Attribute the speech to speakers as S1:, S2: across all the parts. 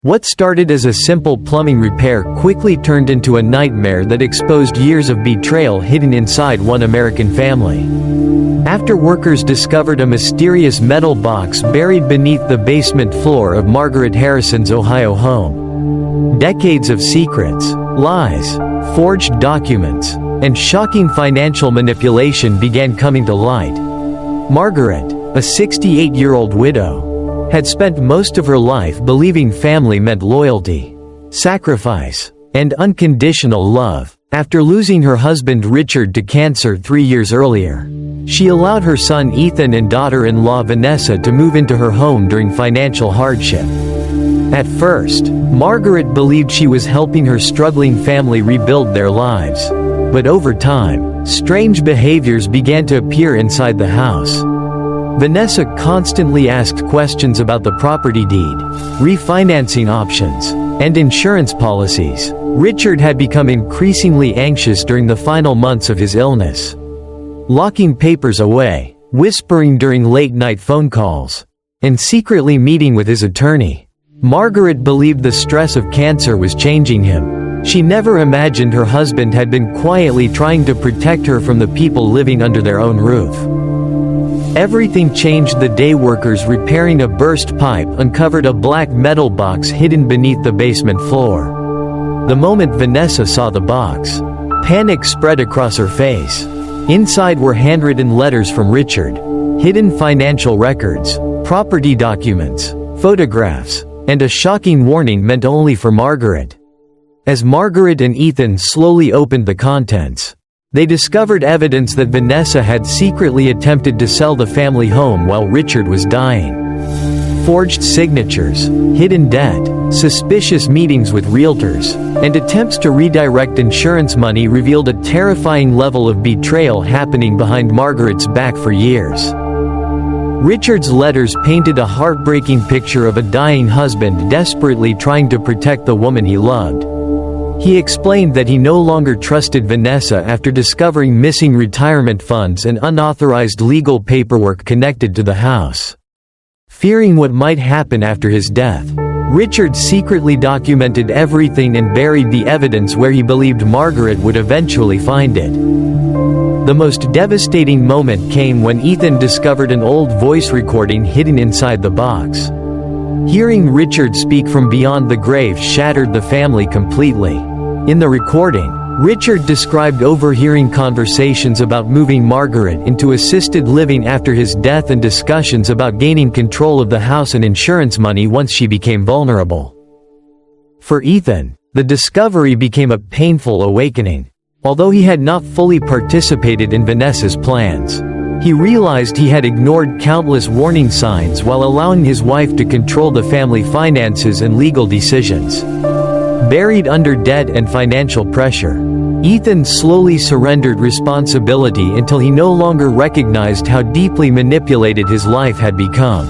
S1: What started as a simple plumbing repair quickly turned into a nightmare that exposed years of betrayal hidden inside one American family. After workers discovered a mysterious metal box buried beneath the basement floor of Margaret Harrison's Ohio home, decades of secrets, lies, forged documents, and shocking financial manipulation began coming to light. Margaret, a 68-year-old widow, had spent most of her life believing family meant loyalty, sacrifice, and unconditional love. After losing her husband Richard to cancer 3 years earlier, she allowed her son Ethan and daughter-in-law Vanessa to move into her home during financial hardship. At first, Margaret believed she was helping her struggling family rebuild their lives. But over time, strange behaviors began to appear inside the house. Vanessa constantly asked questions about the property deed, refinancing options, and insurance policies. Richard had become increasingly anxious during the final months of his illness, locking papers away, whispering during late-night phone calls, and secretly meeting with his attorney. Margaret believed the stress of cancer was changing him. She never imagined her husband had been quietly trying to protect her from the people living under their own roof. Everything changed the day workers repairing a burst pipe uncovered a black metal box hidden beneath the basement floor. The moment Vanessa saw the box, panic spread across her face. Inside were handwritten letters from Richard, hidden financial records, property documents, photographs, and a shocking warning meant only for Margaret. As Margaret and Ethan slowly opened the contents, they discovered evidence that Vanessa had secretly attempted to sell the family home while Richard was dying. Forged signatures, hidden debt, suspicious meetings with realtors, and attempts to redirect insurance money revealed a terrifying level of betrayal happening behind Margaret's back for years. Richard's letters painted a heartbreaking picture of a dying husband desperately trying to protect the woman he loved. He explained that he no longer trusted Vanessa after discovering missing retirement funds and unauthorized legal paperwork connected to the house. Fearing what might happen after his death, Richard secretly documented everything and buried the evidence where he believed Margaret would eventually find it. The most devastating moment came when Ethan discovered an old voice recording hidden inside the box. Hearing Richard speak from beyond the grave shattered the family completely. In the recording, Richard described overhearing conversations about moving Margaret into assisted living after his death and discussions about gaining control of the house and insurance money once she became vulnerable. For Ethan, the discovery became a painful awakening. Although he had not fully participated in Vanessa's plans, he realized he had ignored countless warning signs while allowing his wife to control the family finances and legal decisions. Buried under debt and financial pressure, Ethan slowly surrendered responsibility until he no longer recognized how deeply manipulated his life had become.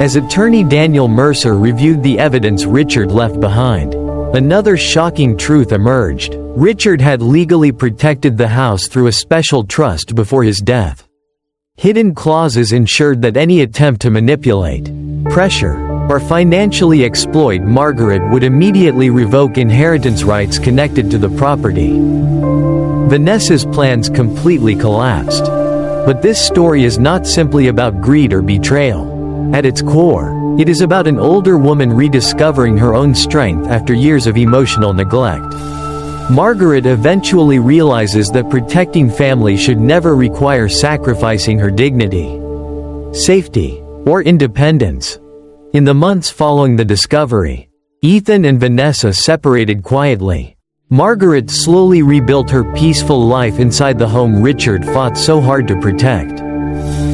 S1: As attorney Daniel Mercer reviewed the evidence Richard left behind, another shocking truth emerged. Richard had legally protected the house through a special trust before his death. Hidden clauses ensured that any attempt to manipulate, pressure, or financially exploit Margaret would immediately revoke inheritance rights connected to the property. Vanessa's plans completely collapsed. But this story is not simply about greed or betrayal. At its core, it is about an older woman rediscovering her own strength after years of emotional neglect. Margaret eventually realizes that protecting family should never require sacrificing her dignity, safety, or independence. In the months following the discovery, Ethan and Vanessa separated quietly. Margaret slowly rebuilt her peaceful life inside the home Richard fought so hard to protect.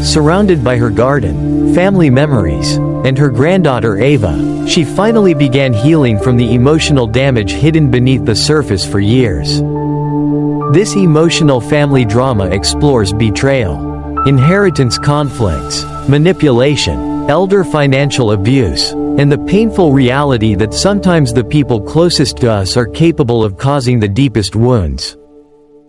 S1: Surrounded by her garden, family memories, and her granddaughter Ava, she finally began healing from the emotional damage hidden beneath the surface for years. This emotional family drama explores betrayal, inheritance conflicts, manipulation, elder financial abuse, and the painful reality that sometimes the people closest to us are capable of causing the deepest wounds.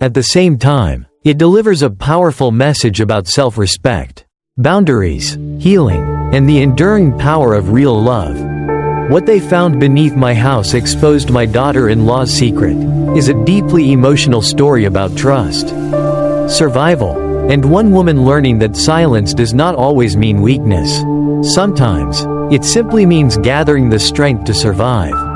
S1: At the same time, it delivers a powerful message about self-respect, boundaries, healing, and the enduring power of real love. What they found beneath my house exposed my daughter-in-law's secret, is a deeply emotional story about trust, survival, and one woman learning that silence does not always mean weakness. Sometimes, it simply means gathering the strength to survive.